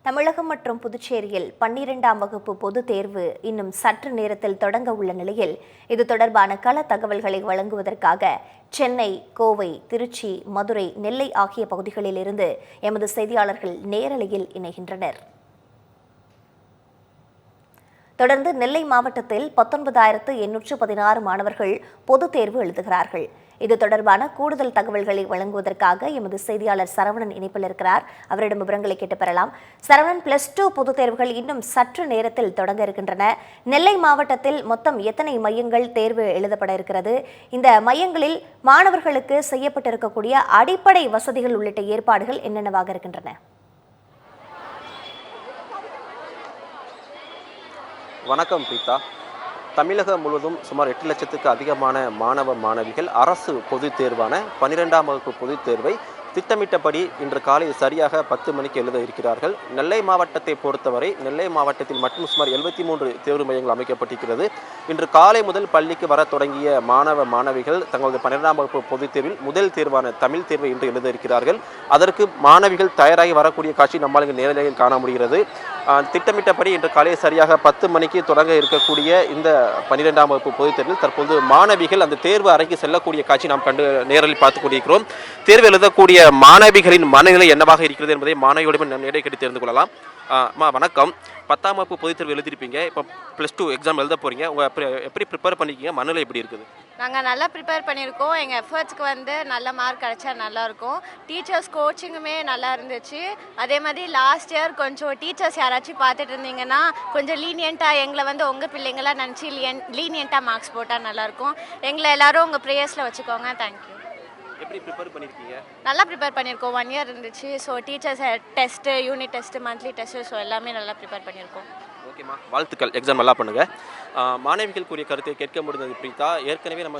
தமிழகம் மற்றும் புதுச்சேரியில் 12ஆம் வகுப்பு பொதுத் தேர்வு இன்னும் சற்று நேரத்தில் தொடங்க உள்ள நிலையில் இது தொடர்பான கள தகவல்களை வழங்குவதற்காக சென்னை, கோவை, திருச்சி, மதுரை, நெல்லை ஆகிய பகுதிகளில் இருந்து எமது செய்தியாளர்கள் நேரலையில் இணைகின்றனர். தொடர்ந்து நெல்லை மாவட்டத்தில் 19,816 மாணவர்கள் பொதுத் தேர்வு எழுதுகிறார்கள். இது தொடர்பான கூடுதல் தகவல்களை வழங்குவதற்காக எமது செய்தியாளர் சரவணன் இணைப்பில் இருக்கிறார். அவரிடம் விவரங்களை கேட்டு பெறலாம். சரவணன், +2 பொதுத் தேர்வுகள் இன்னும் சற்று நேரத்தில் தொடங்க இருக்கின்றன. நெல்லை மாவட்டத்தில் மொத்தம் எத்தனை மையங்கள் தேர்வு எழுதப்பட இருக்கிறது? இந்த மையங்களில் மாணவர்களுக்கு செய்யப்பட்டிருக்கக்கூடிய அடிப்படை வசதிகள் உள்ளிட்ட ஏற்பாடுகள் என்னென்னவாக இருக்கின்றன? வணக்கம் பிரீதா. தமிழகம் முழுவதும் சுமார் 8 லட்சத்துக்கு அதிகமான மாணவ மாணவிகள் அரசு பொதுத் தேர்வான 12ஆம் வகுப்பு பொதுத் தேர்வை திட்டமிட்டபடி இன்று காலை சரியாக 10 மணிக்கு எழுத இருக்கிறார்கள். நெல்லை மாவட்டத்தை பொறுத்தவரை நெல்லை மாவட்டத்தில் மட்டும் சுமார் 73 தேர்வு மையங்கள் அமைக்கப்பட்டிருக்கிறது. இன்று காலை முதல் பள்ளிக்கு வர தொடங்கிய மாணவ மாணவிகள் தங்களது 12ஆம் வகுப்பு பொதுத் தேர்வில் முதல் தேர்வான தமிழ் தேர்வை இன்று எழுத இருக்கிறார்கள். அதற்கு மாணவிகள் தயாராகி வரக்கூடிய காட்சி நம்மால் இங்கு நேரலையில் காண முடிகிறது. திட்டமிட்டபடி இன்று காலை சரியாக 10 மணிக்கு தொடங்க இருக்கக்கூடிய இந்த 12ஆம் வகுப்பு பொதுத் தேர்வில் தற்போது மாணவிகள் அந்த தேர்வு அறைக்கு செல்லக்கூடிய காட்சி நாம் கண்டு நேரில் பார்த்துக் கொண்டிருக்கிறோம். தேர்வு எழுதக்கூடிய மாணவிகளின் மனநிலை என்னவாக இருக்கிறது என்பதை மாணவியோடு நேரடி கேட்டு தெரிந்து கொள்ளலாம். வணக்கம். 10ஆம் வகுப்பு பொதுத் தேர்வு எழுதிருப்பீங்க, இப்போ +2 எக்ஸாம் எழுத போறீங்க. எப்படி ப்ரிப்பேர் பண்ணிருக்கீங்க? மனநிலை எப்படி இருக்குது? நாங்கள் நல்லா ப்ரிப்பேர் பண்ணியிருக்கோம். எங்கள் எஃபர்ட்ஸ்க்கு நல்ல மார்க் கிடைச்சா நல்லாயிருக்கும். டீச்சர்ஸ் கோச்சிங்குமே நல்லா இருந்துச்சு. அதே மாதிரி லாஸ்ட் இயர் கொஞ்சம் டீச்சர்ஸ் யாராச்சும் பார்த்துட்டு இருந்தீங்கன்னா கொஞ்சம் லீனியண்ட்டாக எங்களை உங்கள் பிள்ளைங்களாம் நினச்சி லீனியண்ட்டாக மார்க்ஸ் போட்டால் நல்லாயிருக்கும். எங்களை எல்லோரும் உங்கள் ப்ரேயர்ஸில் வச்சுக்கோங்க. தேங்க்யூ. எப்படி ப்ரிப்பேர் பண்ணிருக்கீங்க? நல்லா ப்ரிப்பேர் பண்ணியிருக்கோம். 1 இயர் இருந்துச்சு. So teachers test, unit test, monthly test, so எல்லாமே நல்லா ப்ரிப்பேர் பண்ணியிருக்கோம். ஓகேம்மா, வாழ்த்துக்கள். எக்ஸாம் நல்லா பண்ணுங்கள். மாணவிகள் கூறிய கருத்தை கேட்க முடிந்தது பிரீதா. ஏற்கனவே நம்ம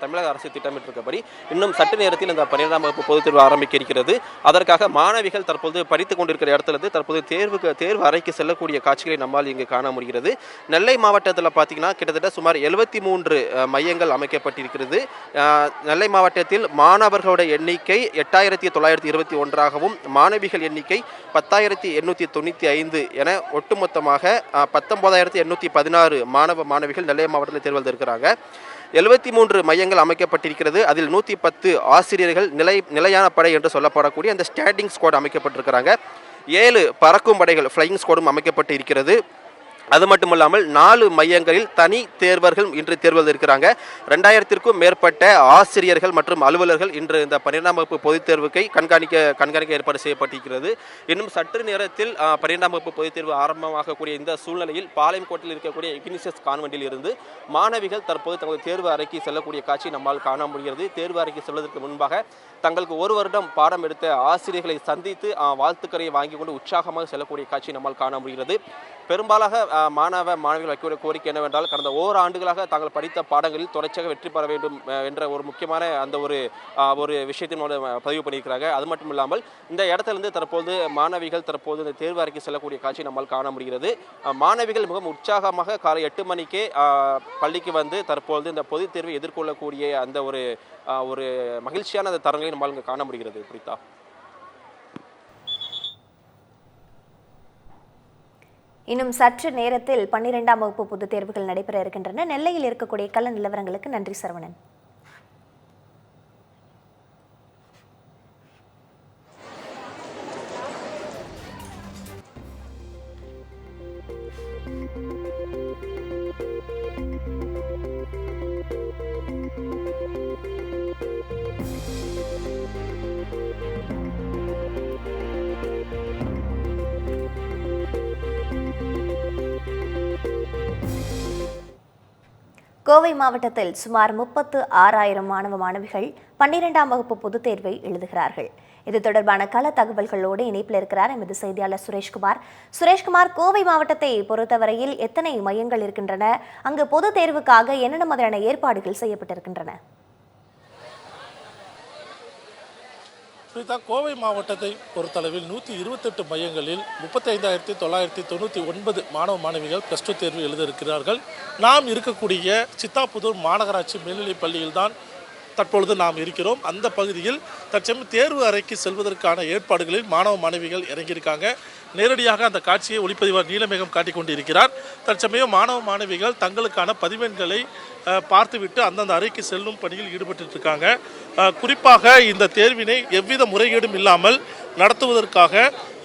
தமிழக அரசு திட்டமிட்டிருக்கபடி இன்னும் சற்று நேரத்தில் இந்த 12ஆம் வகுப்பு பொதுத் தேர்வு ஆரம்பிக்க இருக்கிறது. அதற்காக மாணவிகள் தற்போது படித்துக் கொண்டிருக்கிற இடத்துல தற்போது தேர்வு அறைக்கு செல்லக்கூடிய காட்சிகளை நம்மால் இங்கு காண முடிகிறது. நெல்லை மாவட்டத்தில் பார்த்தீங்கன்னா கிட்டத்தட்ட சுமார் 73 மையங்கள் அமைக்கப்பட்டிருக்கிறது. நெல்லை மாவட்டத்தில் மாணவர்களோட எண்ணிக்கை 8,921ஆகவும் மாணவிகள் எண்ணிக்கை 10,895 என ஒட்டுமொத்தமாக 19,816 மாணவ மாணவிகள் நெல்லை மாவட்டத்தில் தேர்வு எழுதியிருக்கிறாங்க. 73 மையங்கள் அமைக்கப்பட்டிருக்கிறது. அதில் 110 ஆசிரியர்கள் நிலையான படை என்று சொல்லப்படக்கூடிய அந்த ஸ்டாண்டிங் ஸ்குவாட் அமைக்கப்பட்டிருக்கிறாங்க. 7 பறக்கும் படைகள் ஃப்ளையிங் ஸ்குவாடும் அமைக்கப்பட்டு இருக்கிறது. அது மட்டுமல்லாமல் 4 மையங்களில் தனி தேர்வர்கள் இன்று தேர்வு எழுதியிருக்கிறாங்க. 2000க்கும் மேற்பட்ட ஆசிரியர்கள் மற்றும் அலுவலர்கள் இன்று இந்த 12ஆம் வகுப்பு பொதுத் தேர்வுக்கு கண்காணிக்க ஏற்பாடு செய்யப்பட்டிருக்கிறது. இன்னும் சற்று நேரத்தில் 12ஆம் வகுப்பு பொதுத் தேர்வு ஆரம்பமாகக்கூடிய இந்த சூழ்நிலையில் பாளையங்கோட்டில் இருக்கக்கூடிய இக்னிஷியஸ் கான்வென்ட்டில் இருந்து மாணவிகள் தற்போது தங்களது தேர்வு அறைக்கு செல்லக்கூடிய காட்சி நம்மால் காண முடிகிறது. தேர்வு அறைக்கு செல்வதற்கு முன்பாக தங்களுக்கு 1 வருடம் பாடம் எடுத்த ஆசிரியர்களை சந்தித்து வாழ்த்துக்களை வாங்கி கொண்டு உற்சாகமாக செல்லக்கூடிய காட்சி நம்மால் காண முடிகிறது. பெரும்பாலாக மாணவ மாணவிகள் வைக்கக்கூடிய கோரிக்கை என்னவென்றால் கடந்த ஓராண்டுகளாக தாங்கள் படித்த பாடங்களில் தொடர்ச்சியாக வெற்றி பெற வேண்டும் என்ற ஒரு முக்கியமான அந்த ஒரு விஷயத்தின் பதிவு பண்ணியிருக்கிறாங்க. அது மட்டும் இல்லாமல் இந்த இடத்திலிருந்து தற்போது மாணவிகள் இந்த தேர்வு அறைக்கு செல்லக்கூடிய காட்சி நம்மால் காண முடிகிறது. மாணவிகள் மிகவும் உற்சாகமாக காலை 8 மணிக்கே பள்ளிக்கு வந்து தற்போது இந்த பொதுத் தேர்வை எதிர்கொள்ளக்கூடிய அந்த ஒரு மகிழ்ச்சியான அந்த தரங்களை நம்மால் இங்கே காண முடிகிறது. பிரீதா, இன்னும் சற்று நேரத்தில் 12ஆம் வகுப்பு பொதுத் தேர்வுகள் நடைபெற இருக்கின்றன. நெல்லையில் இருக்கக்கூடிய கள நிலவரங்களுக்கு நன்றி சரவணன். கோவை மாவட்டத்தில் சுமார் 36,000 மாணவ மாணவிகள் 12ஆம் வகுப்பு பொதுத் தேர்வை எழுதுகிறார்கள். இது தொடர்பான கள தகவல்களோடு இணைப்பில் இருக்கிறார் எமது செய்தியாளர் சுரேஷ்குமார். கோவை மாவட்டத்தை பொறுத்தவரையில் எத்தனை மையங்கள் இருக்கின்றன? அங்கு பொதுத் தேர்வுக்காக என்னென்ன மாதிரியான ஏற்பாடுகள் செய்யப்பட்டிருக்கின்றன? கோவை மாவட்டத்தை பொறுத்தளவில் 128 மையங்களில் 35,999 மாணவ மாணவிகள் +2 தேர்வு எழுத இருக்கிறார்கள். நாம் இருக்கக்கூடிய சித்தாபுதூர் மாநகராட்சி மேல்நிலைப் பள்ளியில்தான் தற்பொழுது நாம் இருக்கிறோம். அந்த பகுதியில் தற்சமயம் தேர்வு அறைக்கு செல்வதற்கான ஏற்பாடுகளில் மாணவ மாணவிகள் இறங்கியிருக்காங்க. நேரடியாக அந்த காட்சியை ஒளிப்பதிவாளர் நீலமேகம் காட்டிக் கொண்டிருக்கிறார். தற்சமயம் மாணவ மாணவிகள் தங்களுக்கான பதிவெண்களை பார்த்துவிட்டு அந்தந்த அறைக்கு செல்லும் பணியில் ஈடுபட்டு இருக்காங்க. குறிப்பாக இந்த தேர்வினை எவ்வித முறைகேடும் இல்லாமல் நடத்துவதற்காக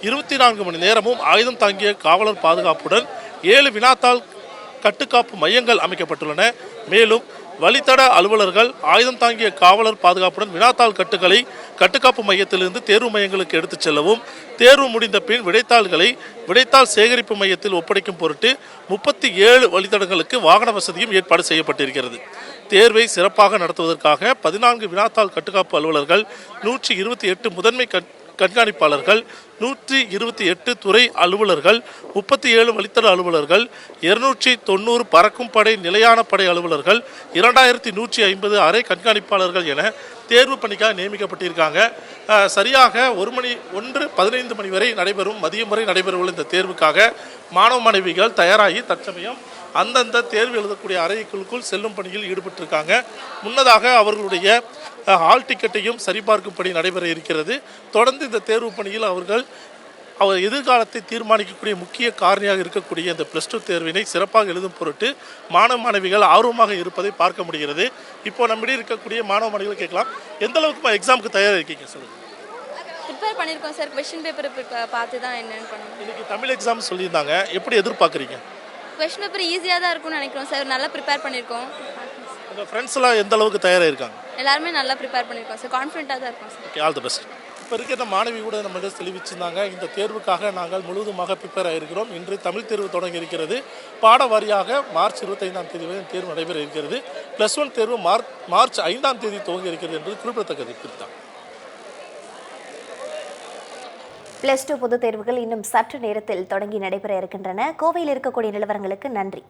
24 மணி நேரமும் ஆயுதம் தாங்கிய காவலர் பாதுகாப்புடன் 7 வினாத்தாள் கட்டுக்காப்பு மையங்கள் அமைக்கப்பட்டுள்ளன. மேலும் வழித்தட அலுவலர்கள் ஆயுதம் தாங்கிய காவலர் பாதுகாப்புடன் வினாத்தாள் கட்டுகளை கட்டுக்காப்பு மையத்திலிருந்து தேர்வு மையங்களுக்கு எடுத்துச் செல்லவும், தேர்வு முடிந்த பின் விடைத்தாள் சேகரிப்பு மையத்தில் ஒப்படைக்கும் பொருட்டு 37 வழித்தடங்களுக்கு வாகன வசதியும் ஏற்பாடு செய்யப்பட்டிருக்கிறது. தேர்வை சிறப்பாக நடத்துவதற்காக 14 வினாத்தாள் கட்டுக்காப்பு அலுவலர்கள், 128 முதன்மை கண்காணிப்பாளர்கள், 128 துறை அலுவலர்கள், 37 வழித்தட அலுவலர்கள், 290 பறக்கும் படை நிலையான படை அலுவலர்கள், 2150 அறை கண்காணிப்பாளர்கள் என தேர்வு பணிக்காக நியமிக்கப்பட்டிருக்காங்க. சரியாக 1:15 மணி வரை நடைபெறும், மதியம் வரை நடைபெறவுள்ள இந்த தேர்வுக்காக மாணவ மாணவிகள் தயாராகி தற்சமயம் அந்தந்த தேர்வு எழுதக்கூடிய அறைக்குள் செல்லும் பணியில் ஈடுபட்டிருக்காங்க. முன்னதாக அவர்களுடைய ஹால் டிக்கெட்டையும் சரிபார்க்கும் பணி நடைபெற இருக்கிறது. தொடர்ந்து இந்த தேர்வு பணியில் அவர் எதிர்காலத்தை தீர்மானிக்கக்கூடிய முக்கிய காரணியாக இருக்கக்கூடிய இந்த +2 தேர்வினை சிறப்பாக எழுதும் பொருட்டு மாணவ மாணவிகள் ஆர்வமாக இருப்பதை பார்க்க முடிகிறது. இப்போ நம்மிடையே இருக்கக்கூடிய மாணவ மாணவிகள் கேட்கலாம், எந்த அளவுக்கு எக்ஸாமுக்கு தயாராக இருக்கீங்க சொல்லுங்கள். ப்ரிப்பேர் பண்ணியிருக்கோம் சார். கொஸ்டின் பேப்பர் பார்த்து தான் என்னென்னு பண்ணணும். இன்னைக்கு தமிழ் எக்ஸாம் சொல்லியிருந்தாங்க, எப்படி எதிர்பார்க்குறீங்க? கொஸ்டின் பேப்பர் ஈஸியாக தான் இருக்கும்னு நினைக்கிறோம் சார். நல்லா ப்ரிப்பேர் பண்ணியிருக்கோம். உங்கள் ஃப்ரெண்ட்ஸ்லாம் எந்த அளவுக்கு தயாராக இருக்காங்க? எல்லாருமே நல்லா ப்ரிப்பேர் பண்ணியிருக்கோம் சார். கான்ஃபிடென்ட்டாக தான் இருக்கும் sir. Okay, all the best. இப்போ இருக்கிற மாணவி கூட நம்ம தெளிவிச்சிருந்தாங்க, இந்த தேர்வுக்காக நாங்கள் முழுவதுமாக ப்ரிப்பேர் ஆகிருக்கிறோம். இன்று தமிழ் தேர்வு தொடங்கி இருக்கிறது. பாட வாரியாக மார்ச் 25ஆம் தேதி வரை தேர்வு நடைபெற இருக்கிறது. +1 தேர்வு மார்ச் 5ஆம் தேதி துவங்கி இருக்கிறது என்பது குறிப்பிடத்தக்கது. குறித்தான் +2 பொதுத் தேர்வுகள் இன்னும் சற்று நேரத்தில் தொடங்கி நடைபெற இருக்கின்றன. கோவையில் இருக்கக்கூடிய நிலவரங்களுக்கு நன்றி.